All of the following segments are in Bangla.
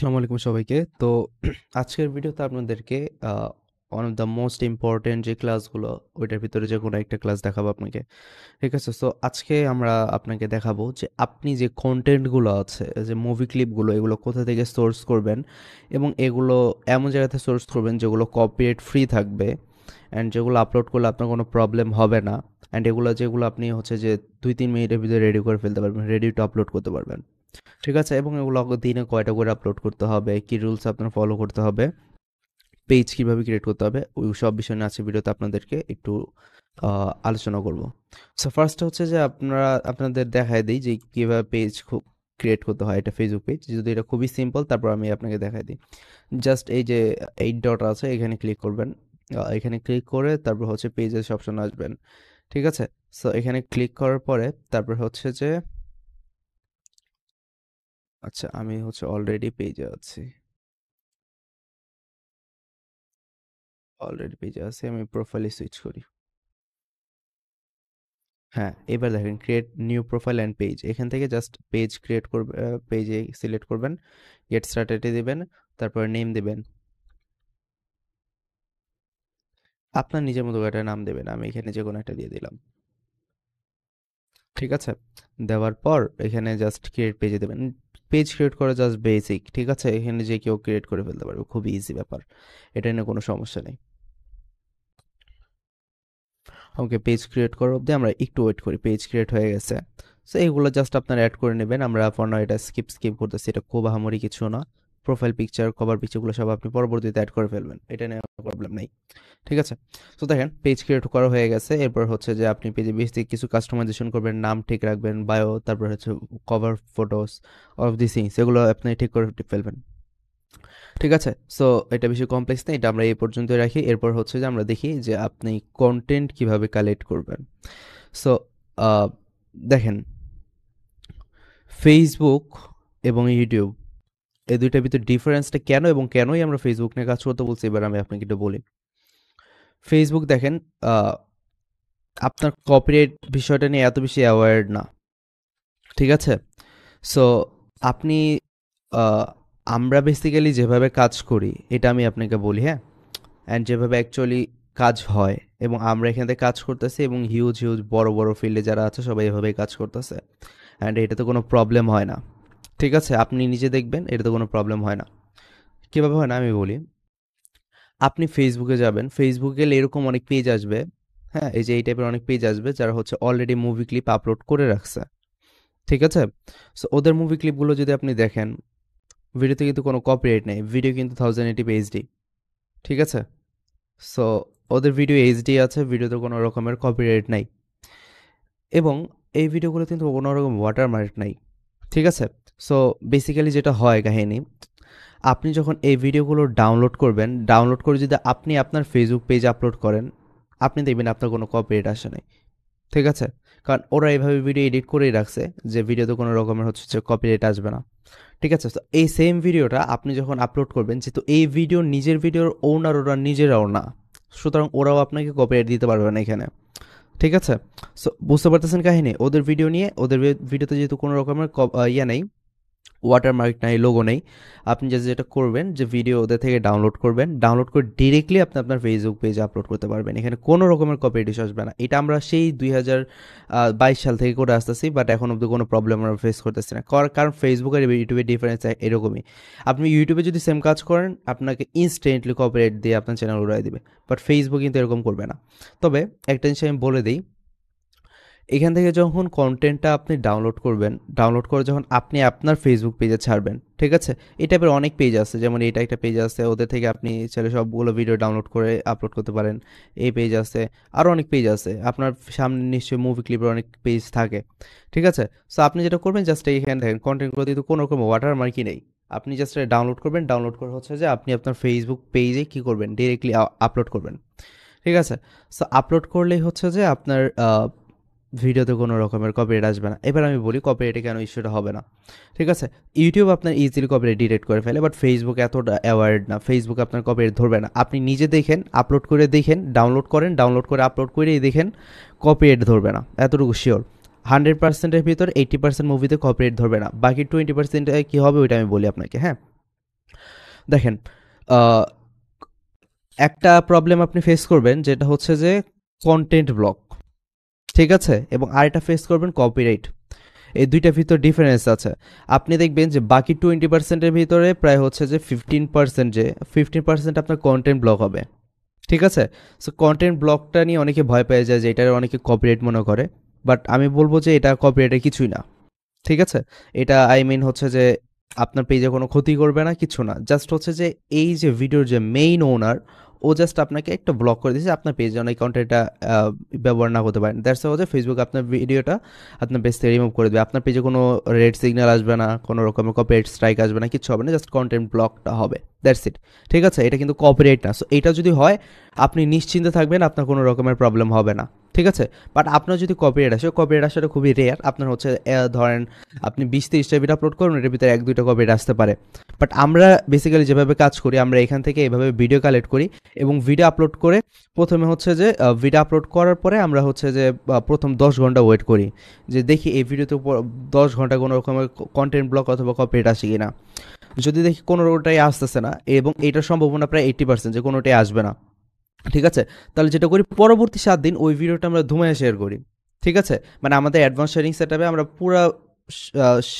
আসসালামু আলাইকুম সবাইকে। তো আজকের ভিডিওতে আপনাদেরকে one of the most important যে ক্লাসগুলো ওইটার ভিতরে যে কোনো একটা ক্লাস দেখাবো আপনাকে। ঠিক আছে? সো আজকে আমরা আপনাকে দেখাবো যে আপনি যে কনটেন্টগুলো আছে, যে মুভি ক্লিপগুলো এগুলো কোথা থেকে সোর্স করবেন এবং এগুলো এমন জায়গাতে সোর্স করবেন যেগুলো কপিরাইট ফ্রি থাকবে অ্যান্ড যেগুলো আপলোড করলে আপনার কোনো প্রবলেম হবে না। অ্যান্ড এগুলো যেগুলো আপনি হচ্ছে যে 2-3 মিনিটের ভিতরে রেডি করে ফেলতে পারবেন, রেডি টু আপলোড করতে পারবেন। ঠিক আছে? এবং এগুলো দিনে কয়টা করে আপলোড করতে হবে, কি রুলস আপনার ফলো করতে হবে, পেজ কিভাবে ক্রিয়েট করতে হবে, ওই সব বিষয় নিয়ে আজকের ভিডিওতে আপনাদেরকে একটু আলোচনা করব। সো ফার্স্ট হচ্ছে যে আপনাদের দেখায় দিই যে কিভাবে পেজ ক্রিয়েট করতে হয়, এটা ফেসবুক পেজ। যদি এটা খুবই সিম্পল, তারপর আমি আপনাকে দেখাই দিই। জাস্ট এই যে 8 ডট আছে এখানে ক্লিক করবেন। এখানে ক্লিক করে তারপর হচ্ছে পেজেস অপশন আসবেন। ঠিক আছে? সো এখানে ক্লিক করার পরে তারপর হচ্ছে যে আচ্ছা, আমি হচ্ছে অলরেডি পেজে আছি। অলরেডি পেজে আছি, আমি প্রোফাইলে সুইচ করি। হ্যাঁ, এবার দেখেন create new profile and page, এখান থেকে জাস্ট পেজ ক্রিয়েট করবে, পেজে সিলেক্ট করবেন, গেট স্টার্টেডে দিবেন, তারপর নেম দিবেন, আপনার নিজের মতো করে একটা নাম দেবেন। আমি এখানে যে কোনো একটা দিয়ে দিলাম। ঠিক আছে? দেওয়ার পর এখানে জাস্ট ক্রিয়েট পেজে দেবেন। পেজ ক্রিয়েট করা জাস্ট বেসিক। ঠিক আছে? এখানে যে কেউ ক্রিয়েট করে ফেলতে পারবে, খুবই ইজি ব্যাপার, এটা নিয়ে কোনো সমস্যা নেই। ওকে, পেজ ক্রিয়েট করার অবধি আমরা একটু ওয়েট করি। পেজ ক্রিয়েট হয়ে গেছে। সো এগুলো জাস্ট আপনারা অ্যাড করে নেবেন। আমরা ফর নাও এটা স্কিপ করতেছি, এটা খুব আহামরি কিছু না। প্রোফাইল পিকচার, কভার পিকচারগুলো সব আপনি পরবর্তীতে অ্যাড করে ফেলবেন, এটা নিয়ে কোনো প্রবলেম নেই। ঠিক আছে? সো দেখেন পেজ ক্রিয়েট করা হয়ে গেছে। এরপর হচ্ছে যে আপনি পেজে বেসিক কিছু কাস্টমাইজেশন করবেন, নাম ঠিক রাখবেন, বায়ো, তারপর হচ্ছে cover photos, of this things এগুলো আপনি ঠিক করে ফেলবেন। ঠিক আছে? সো এটা বেশি কমপ্লেক্স না, এটা আমরা এই পর্যন্তই রাখি। এরপর হচ্ছে যে আমরা দেখি যে আপনি কন্টেন্ট কিভাবে কালেক্ট করবেন। সো দেখেন, ফেসবুক এবং ইউটিউব এই দুইটার ভিতর ডিফারেন্সটা কেন এবং কেনই আমরা ফেসবুক নিয়ে কাজ করতে বলছি, এবার আমি আপনাকে একটু বলি। ফেসবুক দেখেন, আহ, আপনার কপিরাইট বিষয়টা নিয়ে এত বেশি অ্যাওয়্যার না। ঠিক আছে? সো আপনি আহ, আমরা বেসিক্যালি যেভাবে কাজ করি এটা আমি আপনাকে বলি, হ্যাঁ, অ্যান্ড যেভাবে অ্যাকচুয়ালি কাজ হয়, এবং আমরা এখান থেকে কাজ করতেছি এবং হিউজ হিউজ বড় বড় ফিল্ডে যারা আছে সবাই এভাবেই কাজ করতেছে, অ্যান্ড এটাতে কোনো প্রবলেম হয় না। ঠিক আছে? আপনি নিজে দেখবেন এটাতে কোনো প্রবলেম হয় না। কীভাবে হয় না আমি বলি। আপনি ফেসবুকে যাবেন, ফেসবুকে গেলে এরকম অনেক পেজ আসবে। হ্যাঁ, এই যে এই টাইপের অনেক পেজ আসবে যারা হচ্ছে অলরেডি মুভি ক্লিপ আপলোড করে রাখছে। ঠিক আছে? সো ওদের মুভি ক্লিপগুলো যদি আপনি দেখেন, ভিডিওতে কিন্তু কোনো কপিরাইট নেই, ভিডিও কিন্তু 1080p এইচডি। ঠিক আছে? সো ওদের ভিডিও এইচডি আছে, ভিডিওতে কোনো রকমের কপিরাইট নাই, এবং এই ভিডিওগুলো কিন্তু কোনো রকম ওয়াটারমার্ক নাই। ঠিক আছে? সো বেসিক্যালি যেটা হয় কাহিনী, আপনি যখন এই ভিডিওগুলো ডাউনলোড করবেন, ডাউনলোড করে যদি আপনি আপনার ফেসবুক পেজে আপলোড করেন, আপনি দেখবেন আপনার কোনো কপিরাইট আসে নাই। ঠিক আছে? কারণ ওরা এভাবে ভিডিও এডিট করেই রাখছে যে ভিডিওতে কোনো রকমের হচ্ছে যে কপিরাইট আসবে না। ঠিক আছে? তো এই সেম ভিডিওটা আপনি যখন আপলোড করবেন, যেহেতু এই ভিডিও নিজের ভিডিওর ওনার ওরা নিজেরাও না, সুতরাং ওরাও আপনাকে কপিরাইট দিতে পারবে না এখানে। ঠিক আছে? সো বুঝতে পারতেছেন কাহিনী? ওদের ভিডিও নিয়ে, ওদের ভিডিওতে যেহেতু কোনো রকমের ইয়ে নেই, ওয়াটারমার্ক নাই, লোগো নেই, আপনি যেটা করবেন যে ভিডিও ওদের থেকে ডাউনলোড করবেন, ডাউনলোড করে ডিরেক্টলি আপনি আপনার ফেসবুক পেজে আপলোড করতে পারবেন। এখানে কোনো রকমের কপিরাইট ইস্যু আসবে না। এটা আমরা সেই 2022 সাল থেকে করে আসতেছি, বাট এখন অব্দি কোনো প্রবলেম আমরা ফেস করতেছি না। কারণ ফেসবুক আর ইউটিউবের ডিফারেন্স এরকমই। আপনি ইউটিউবে যদি সেম কাজ করেন, আপনাকে ইনস্ট্যান্টলি কপিরাইট দিয়ে আপনার চ্যানেল উড়াই দিবে, বাট ফেসবুক কিন্তু এরকম করবে না। তবে একটা জিনিস আমি বলে দিই, এখান থেকে যখন কন্টেন্টটা আপনি ডাউনলোড করবেন, ডাউনলোড করে যখন আপনি আপনার ফেসবুক পেজে ছাড়বেন, ঠিক আছে? এই টাইপের অনেক পেজ আছে, যেমন এটা একটা পেজ আছে, ওদের থেকে আপনি চাইলে সবগুলো ভিডিও ডাউনলোড করে আপলোড করতে পারেন। এই পেজ আছে, আরও অনেক পেজ আছে, আপনার সামনে নিশ্চয়ই মুভি ক্লিপের অনেক পেজ থাকে। ঠিক আছে? সো আপনি যেটা করবেন, জাস্ট এইখানে দেখেন কন্টেন্টগুলো কিন্তু কোনো রকম ওয়াটারমার্কই নেই। আপনি জাস্ট ডাউনলোড করবেন, ডাউনলোড করে হচ্ছে যে আপনি আপনার ফেসবুক পেজে কী করবেন, ডিরেক্টলি আপলোড করবেন। ঠিক আছে? সো আপলোড করলেই হচ্ছে যে আপনার ভিডিওতে কোনো রকমের কপিরাইট আসবে না। এবার আমি বলি কপিরাইটে কেন ইস্যুটা হবে না। ঠিক আছে? ইউটিউব আপনার ইজিলি কপিরাইট ডিটেক্ট করে ফেলে, বাট ফেসবুক এতটা অ্যাওয়ার্ড না। ফেসবুক আপনার কপিরাইট ধরবে না। আপনি নিজে দেখেন, আপলোড করে দেখেন, ডাউনলোড করেন, ডাউনলোড করে আপলোড করেই দেখেন, কপিরাইট ধরবে না, এতটুকু শিওর। 100%-এর ভিতর 80% মুভিতে কপিরাইট ধরবে না, বাকি 20% কী হবে ওইটা আমি বলি আপনাকে। হ্যাঁ, দেখেন, আহ, একটা প্রবলেম আপনি ফেস করবেন যেটা হচ্ছে যে কন্টেন্ট ব্লক, ঠিক আছে, এবং আরেকটা ফেস করবেন কপিরাইট। এই দুইটার ভিতর ডিফারেন্স আছে। আপনি দেখবেন যে বাকি 20%-এর ভিতরে প্রায় হচ্ছে যে 15% আপনার কন্টেন্ট ব্লক হবে, ঠিক আছে। সো কন্টেন্ট ব্লকটা নিয়ে অনেকে ভয় পেয়ে যায় যে এটা অনেকে কপিরাইট মনে করে, বাট আমি বলবো যে এটা কপিরাইটের কিছুই না, ঠিক আছে। এটা আই মিন হচ্ছে যে আপনার পেজে কোনো ক্ষতি করবে না, কিছু না, জাস্ট হচ্ছে যে এই যে ভিডিওর যে মেইন ওনার, ও জাস্ট আপনাকে একটা ব্লক করে দিয়েছে আপনার পেজে যেন এই কন্টেন্টটা ব্যবহার না করতে পারেন। দ্যাটস হচ্ছে ফেসবুক আপনার ভিডিওটা আপনার পেজ থেকে রিমুভ করে দেবে, আপনার পেজে কোনো রেড সিগন্যাল আসবে না, কোনো রকমের কপিরাইট স্ট্রাইক আসবে না, কিছু হবে না, জাস্ট কন্টেন্ট ব্লকটা হবে, দ্যাটস ইট, ঠিক আছে। এটা কিন্তু কপিরাইট না। সো এটা যদি হয় আপনি নিশ্চিন্তে থাকবেন, আপনার কোনো রকমের প্রবলেম হবে না, ঠিক আছে। বাট আপনার যদি কপিরাইট আসে, কপিরাইট আসাটা খুবই রেয়ার। আপনার হচ্ছে ধরেন আপনি 20-30টা ভিডিও আপলোড করুন, এটার ভিতরে 1-2টা কপিরাইট আসতে পারে। বাট আমরা বেসিক্যালি যেভাবে কাজ করি, আমরা এখান থেকে এভাবে ভিডিও কালেক্ট করি এবং ভিডিও আপলোড করে প্রথমে হচ্ছে যে ভিডিও আপলোড করার পরে আমরা হচ্ছে যে প্রথম 10 ঘন্টা ওয়েট করি যে দেখি এই ভিডিওতে 10 ঘন্টা কোনো রকমের কন্টেন্ট ব্লক অথবা কপিরাইট আসে কি না। যদি দেখি কোনোটাই আসতেছে না এবং এটার সম্ভাবনা প্রায় 80% যে কোনোটাই আসবে না, ঠিক আছে, তাহলে যেটা করি পরবর্তী 7 দিন ওই ভিডিওটা আমরা ধুমায় শেয়ার করি, ঠিক আছে। মানে আমাদের অ্যাডভান্স শেয়ারিং সেটআপে আমরা পুরো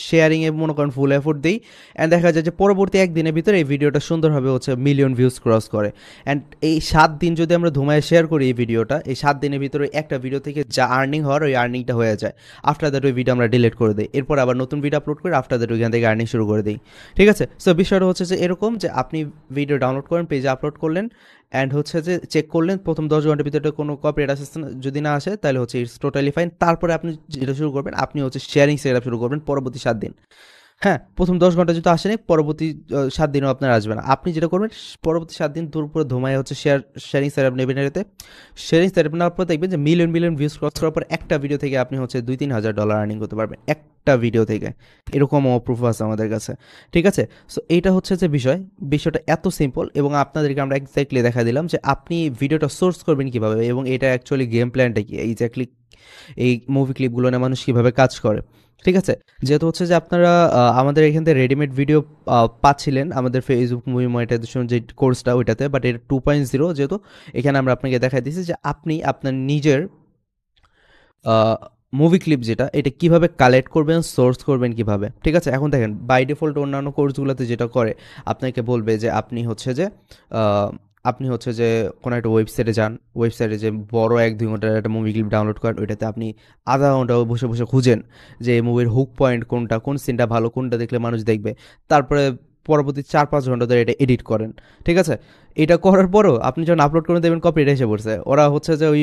শেয়ারিংয়ে মনে করেন ফুল এফোর্ট দিই, অ্যান্ড দেখা যায় যে পরবর্তী একদিনের ভিতরে এই ভিডিওটা সুন্দরভাবে হচ্ছে মিলিয়ন ভিউজ ক্রস করে। অ্যান্ড এই 7 দিন যদি আমরা ধুমায় শেয়ার করি এই ভিডিওটা, এই 7 দিনের ভিতরে একটা ভিডিও থেকে যা আর্নিং হওয়ার ওই আর্নিংটা হয়ে যায়। আফটার দ্যাট ওই ভিডিও আমরা ডিলিট করে দিই, এরপর আবার নতুন ভিডিও আপলোড করি, আফটার দ্যাট ওইখান থেকে আর্নিং শুরু করে দিই, ঠিক আছে। সো বিষয়টা হচ্ছে যে এরকম যে আপনি ভিডিও ডাউনলোড করেন, পেজে আপলোড করলেন, অ্যান্ড হচ্ছে যে চেক করলেন প্রথম 10 ঘন্টার ভিতরে কোনো কপিরাইট আসে যদি না আসে তাহলে হচ্ছে ইটস টোটালি ফাইন। তারপরে আপনি যেটা শুরু করবেন, আপনি হচ্ছে শেয়ারিং সেট আপ শুরু করবেন পরবর্তী 7 দিন। হ্যাঁ, প্রথম 10 ঘন্টা যদি আসেনি, পরবর্তী 7 দিনও আপনার আসবে না। আপনি যেটা করবেন পরবর্তী 7 দিন তোর উপরে ধোমায় হচ্ছে শেয়ারিং সেট আপ নেবেন, এটাতে শেয়ারিং সেট আপ নেওয়ার পর দেখবেন যে মিলিয়ন মিলিয়ন ভিউজ ক্রস করার পর একটা ভিডিও থেকে আপনি হচ্ছে $2-3 হাজার আর্নিং করতে পারবেন একটা ভিডিও থেকে। এরকমও প্রুফ আছে আমাদের কাছে, ঠিক আছে। সো এইটা হচ্ছে যে বিষয়টা এত সিম্পল এবং আপনাদেরকে আমরা এক্স্যাক্টলি দেখা দিলাম যে আপনি ভিডিওটা সোর্স করবেন কীভাবে এবং এটা অ্যাকচুয়ালি গেম প্ল্যানটা কি, এক্স্যাক্টলি এই মুভি ক্লিপগুলো নিয়ে মানুষ কীভাবে কাজ করে, ঠিক আছে। যেহেতু হচ্ছে যে আপনারা আমাদের এখান থেকে রেডিমেড ভিডিও পাচ্ছিলেন আমাদের ফেসবুক মুভি মনিটাইজেশন যে কোর্সটা ওইটাতে, বাট এটা 2.0 যেহেতু, এখানে আমরা আপনাকে দেখাই দিচ্ছি যে আপনি আপনার নিজের মুভি ক্লিপ যেটা এটা কিভাবে কালেক্ট করবেন, সোর্স করবেন কিভাবে, ঠিক আছে। এখন দেখেন বাই ডিফল্ট অন্যান্য কোর্সগুলোতে যেটা করে আপনাকে বলবে যে আপনি হচ্ছে যে কোনো একটা ওয়েবসাইটে যান, ওয়েবসাইটে যে বড় 1-2 ঘন্টার একটা মুভি ক্লিপ ডাউনলোড করেন, ওইটাতে আপনি আধা ঘন্টা বসে বসে খুঁজেন যে এই মুভির হুক পয়েন্ট কোনটা, কোন সিনটা ভালো, কোনটা দেখলে মানুষ দেখবে। তারপরে পরবর্তী 4-5 ঘন্টা ধরে এটা এডিট করেন, ঠিক আছে। এটা করার পরও আপনি যখন আপলোড করে দেবেন কপিরাইট এসে পড়ছে, ওরা হচ্ছে যে ওই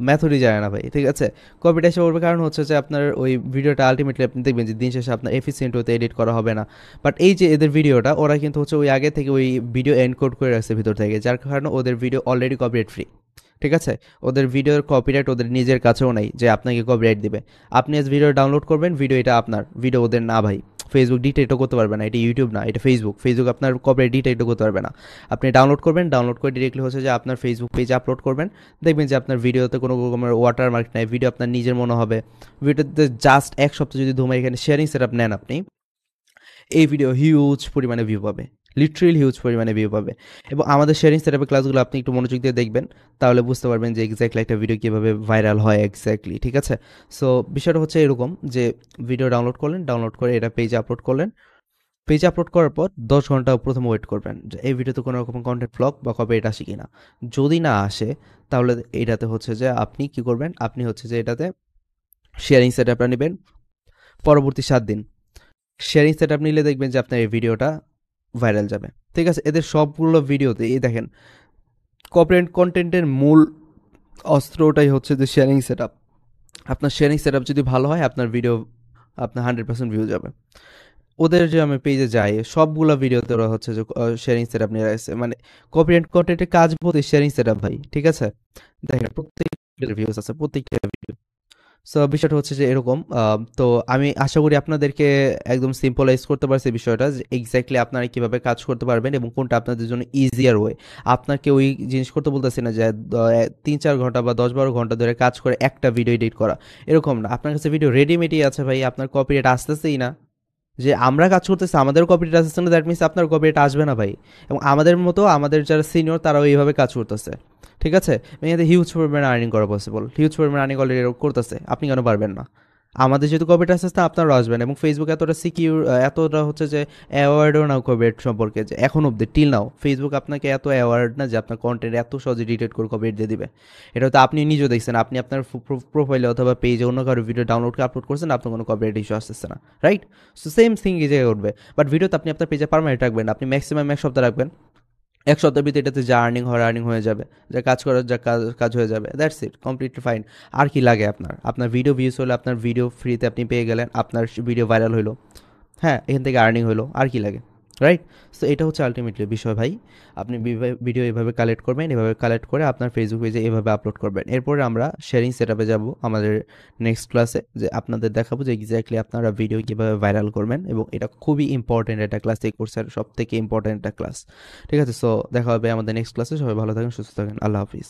মেথডই যায় না ভাই, ঠিক আছে। কপিরাইট এসে পড়বে কারণ হচ্ছে যে আপনার ওই ভিডিওটা আলটিমেটলি আপনি দেখবেন যে দিন শেষে আপনার এফিসিয়েন্ট হতে এডিট করা হবে না। বাট এই যে এদের ভিডিওটা ওরা কিন্তু হচ্ছে ওই আগে থেকে ওই ভিডিও এনকোড করে রাখছে ভিতর থেকে, যার কারণে ওদের ভিডিও অলরেডি কপিরাইট ফ্রি, ঠিক আছে। ওদের ভিডিওর কপিরাইট ওদের নিজের কাছেও নাই যে আপনাকে কপিরাইট দিবে। আপনি আজ ভিডিও ডাউনলোড করবেন, ভিডিও এটা আপনার, ভিডিও ওদের না ভাই। ফেসবুক ডিটেক্টও করতে পারবে না, এটা ইউটিউব না, এটা ফেসবুক আপনার কপিরাইট ডিটেক্টও করতে পারবে না। আপনি ডাউনলোড করবেন, ডাউনলোড করে ডিরেক্টলি হচ্ছে যে আপনার ফেসবুক পেজে আপলোড করবেন, দেখবেন যে আপনার ভিডিওতে কোনো রকমের ওয়াটারমার্ক নাই, ভিডিও আপনার নিজের মনে হবে। ভিডিওতে জাস্ট 1 সপ্তাহ যদি ধুমায় এখানে শেয়ারিং সেট আপ নেন আপনি, এই ভিডিও হিউজ পরিমাণে ভিউ পাবে, লিটারেলি হিউজ পরিমাণে ভিউ পাবে। এবং আমাদের শেয়ারিং সেটআপের ক্লাসগুলো আপনি একটু মনোযোগ দিয়ে দেখবেন, তাহলে বুঝতে পারবেন যে এক্স্যাক্টলি একটা ভিডিও কীভাবে ভাইরাল হয় এক্স্যাক্টলি, ঠিক আছে। সো বিষয়টা হচ্ছে এরকম যে ভিডিও ডাউনলোড করলেন, ডাউনলোড করে এটা পেজে আপলোড করলেন, পেজে আপলোড করার পর 10 ঘন্টা প্রথমে ওয়েট করবেন যে এই ভিডিওতে কোনো রকম কন্টেন্ট ব্লক বা কপিরাইট আসে কিনা। যদি না আসে তাহলে এটাতে হচ্ছে যে আপনি কি করবেন, আপনি হচ্ছে যে এটাতে শেয়ারিং সেটআপটা নেবেন পরবর্তী 7 দিন। শেয়ারিং সেটআপ নিলে দেখবেন যে আপনার এই ভিডিওটা ভাইরাল যাবে, ঠিক আছে। এদের সবগুলো ভিডিওতে এই দেখেন কপিরাইট কন্টেন্টের মূল অস্ত্রটাই হচ্ছে যে শেয়ারিং সেটআপ। আপনার শেয়ারিং সেটআপ যদি ভালো হয় আপনার ভিডিও আপনার 100% ভিউ যাবে। ওদের যে আমি পেজে যাই সবগুলো ভিডিওতে ওরা হচ্ছে যে শেয়ারিং সেটআপ নিয়ে আসছে, মানে কপিরাইট কন্টেন্টের কাজ বলতে শেয়ারিং সেটআপ ভাই, ঠিক আছে। দেখেন প্রত্যেকটা ভিউজ আছে, প্রত্যেকটা ভিডিও। সো বিষয়টা হচ্ছে যে এরকম তো আমি আশা করি আপনাদেরকে একদম সিম্পলাইজ করতে পারছি বিষয়টা যে এক্স্যাক্টলি আপনারা কীভাবে কাজ করতে পারবেন এবং কোনটা আপনাদের জন্য ইজিয়ার ওয়ে। আপনাকে ওই জিনিস করতে বলতেছি না যে 3-4 ঘন্টা বা 10-12 ঘন্টা ধরে কাজ করে একটা ভিডিও এডিট করা, এরকম না। আপনার কাছে ভিডিও রেডিমেডই আছে ভাই, আপনার কপিরাইট আসতেছেই না, যে আমরা কাজ করতেছি, আমাদের কপিরাইট আসছে না, দ্যাট মিনস আপনার কপিরাইট আসবে না ভাই। এবং আমাদের মতো আমাদের যারা সিনিয়র তারাও এইভাবে কাজ করতেছে, ঠিক আছে? এতে হিউজ পরিমাণে আর্নিং করা পসিবল, হিউজ পরিমাণে আর্নিং অলরেডি করতেছে, আপনি কেন পারবেন না? আমাদের যেহেতু কপিরাইট আসছে না, আপনারাও আসবেন। এবং ফেসবুক এতটা সিকিউর, এতটা হচ্ছে যে অ্যাওয়ার্ডও নাও কপিরাইট সম্পর্কে, যে এখন অব্দি টিল নাও ফেসবুক আপনাকে এত অ্যাওয়ার্ড না যে আপনার কন্টেন্ট এত সহজে ডিটেক্ট করে কপিরাইট দিয়ে দিবে। এটা তো আপনি নিজেও দেখছেন, আপনি আপনার প্রোফাইলে অথবা পেজে অন্য কারো ভিডিও ডাউনলোড করে আপলোড করছেন, আপনার কোনো কপিরাইট ইস্যু আসতেছে না, রাইট? সো সেম থিং এই জায়গায় ঘটবে। বাট ভিডিওতে আপনি আপনার পেজে পারমানেন্ট রাখবেন, আপনি ম্যাক্সিমাম 1 সপ্তাহ রাখবেন। 1 সপ্তাহের ভিতরে এটাতে যা আর্নিং হওয়ার আর্নিং হয়ে যাবে, যা কাজ করার যা কাজ কাজ হয়ে যাবে, দ্যাটস ইট, কমপ্লিটলি ফাইন। আর কি লাগে আপনার? আপনার ভিডিও ভিউজ হলে, আপনার ভিডিও ফ্রিতে আপনি পেয়ে গেলেন, আপনার ভিডিও ভাইরাল হলো, হ্যাঁ, এখান থেকে আর্নিং হলো, আর কি লাগে, রাইট? সো এটা হচ্ছে আলটিমেটলি বিষয় ভাই। আপনি ভিডিও এভাবে কালেক্ট করবেন, এভাবে কালেক্ট করে আপনার ফেসবুক পেজে এভাবে আপলোড করবেন। এরপরে আমরা শেয়ারিং সেট আপে যাবো আমাদের নেক্সট ক্লাসে, যে আপনাদের দেখাবো যে এক্স্যাক্টলি আপনারা ভিডিও কীভাবে ভাইরাল করবেন। এবং এটা খুবই ইম্পর্টেন্ট একটা ক্লাস, এই কোর্সের সব থেকে ইম্পর্টেন্ট একটা ক্লাস। ঠিক আছে, সো দেখা হবে আমাদের নেক্সট ক্লাসে। সবাই ভালো থাকেন, সুস্থ থাকেন, আল্লাহ হাফিজ।